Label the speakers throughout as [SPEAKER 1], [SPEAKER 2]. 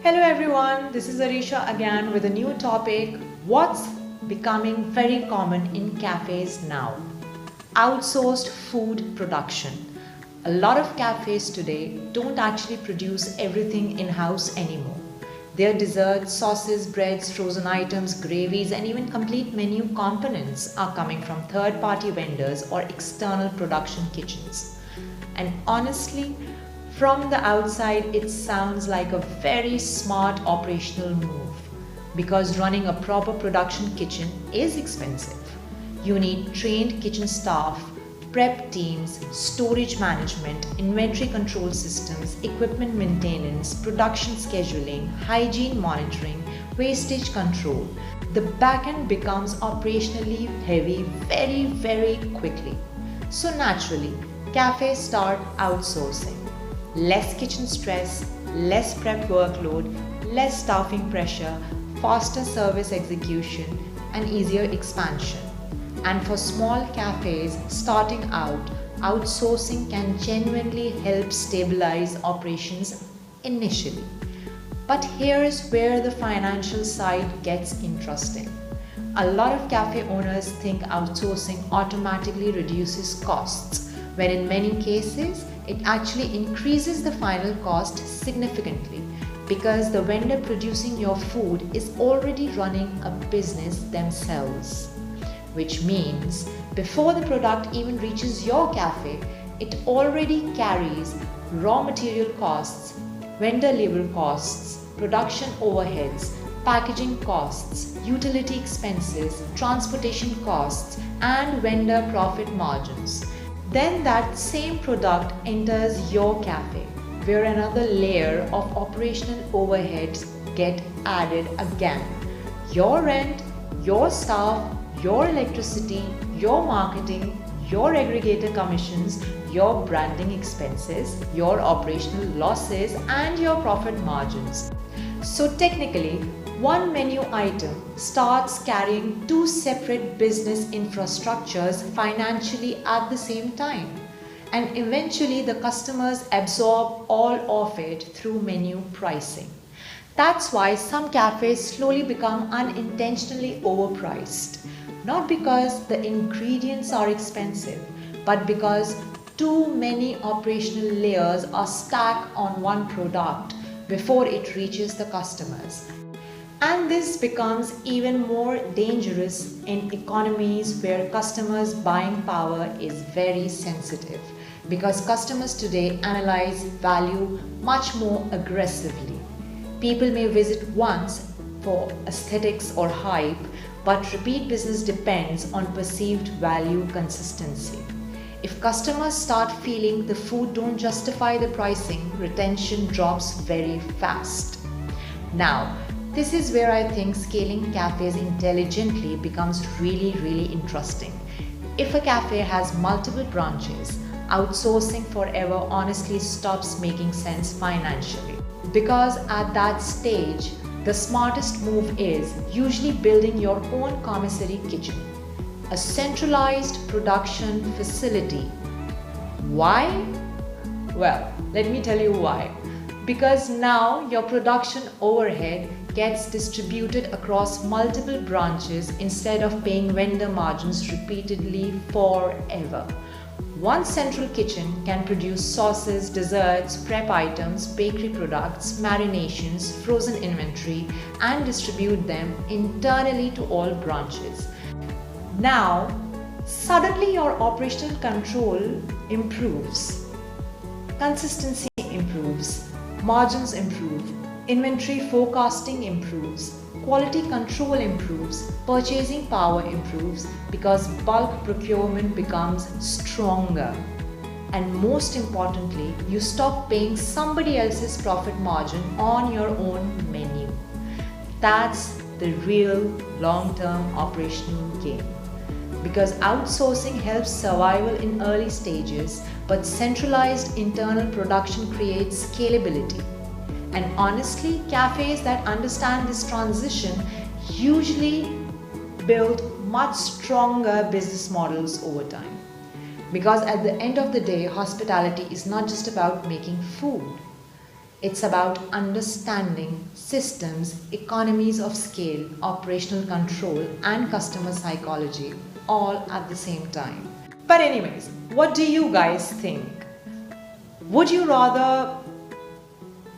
[SPEAKER 1] Hello everyone, this is Arisha again with a new topic. What's becoming very common in cafes now? Outsourced food production. A lot of cafes today don't actually produce everything in-house anymore. Their desserts, sauces, breads, frozen items, gravies, and even complete menu components are coming from third-party vendors or external production kitchens. And honestly, from the outside, it sounds like a very smart operational move because running a proper production kitchen is expensive. You need trained kitchen staff, prep teams, storage management, inventory control systems, equipment maintenance, production scheduling, hygiene monitoring, wastage control. The backend becomes operationally heavy very quickly. So naturally, cafes start outsourcing. Less kitchen stress, less prep workload, less staffing pressure, faster service execution, and easier expansion. And for small cafes starting out, outsourcing can genuinely help stabilize operations initially. But here's where the financial side gets interesting. A lot of cafe owners think outsourcing automatically reduces costs, when in many cases, it actually increases the final cost significantly because the vendor producing your food is already running a business themselves. Which means before the product even reaches your cafe, it already carries raw material costs, vendor labor costs, production overheads, packaging costs, utility expenses, transportation costs, and vendor profit margins. Then that same product enters your cafe, where another layer of operational overheads get added again. Your rent, your staff, your electricity, your marketing, your aggregator commissions, your branding expenses, your operational losses, and your profit margins. So technically, one menu item starts carrying two separate business infrastructures financially at the same time. And eventually the customers absorb all of it through menu pricing. That's why some cafes slowly become unintentionally overpriced. Not because the ingredients are expensive, but because too many operational layers are stacked on one product before it reaches the customers. And this becomes even more dangerous in economies where customers' buying power is very sensitive because customers today analyze value much more aggressively. People may visit once for aesthetics or hype, but repeat business depends on perceived value consistency. If customers start feeling the food don't justify the pricing, retention drops very fast. Now, this is where I think scaling cafes intelligently becomes really interesting. If a cafe has multiple branches, outsourcing forever honestly stops making sense financially. Because at that stage, the smartest move is usually building your own commissary kitchen, a centralized production facility. Why? Well, let me tell you why. Because now your production overhead gets distributed across multiple branches instead of paying vendor margins repeatedly forever. One central kitchen can produce sauces, desserts, prep items, bakery products, marinations, frozen inventory, and distribute them internally to all branches. Now, suddenly your operational control improves, consistency improves, margins improve, inventory forecasting improves, quality control improves, purchasing power improves because bulk procurement becomes stronger. And most importantly, you stop paying somebody else's profit margin on your own menu. That's the real long-term operational game. Because outsourcing helps survival in early stages, but centralized internal production creates scalability. And honestly, cafes that understand this transition usually build much stronger business models over time. Because at the end of the day, hospitality is not just about making food. It's about understanding systems, economies of scale, operational control, and customer psychology all at the same time. But, anyways, what do you guys think? Would you rather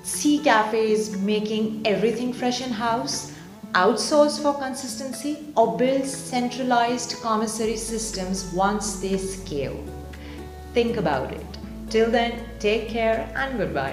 [SPEAKER 1] see cafes making everything fresh in house, outsource for consistency, or build centralized commissary systems once they scale? Think about it. Till then, take care and goodbye.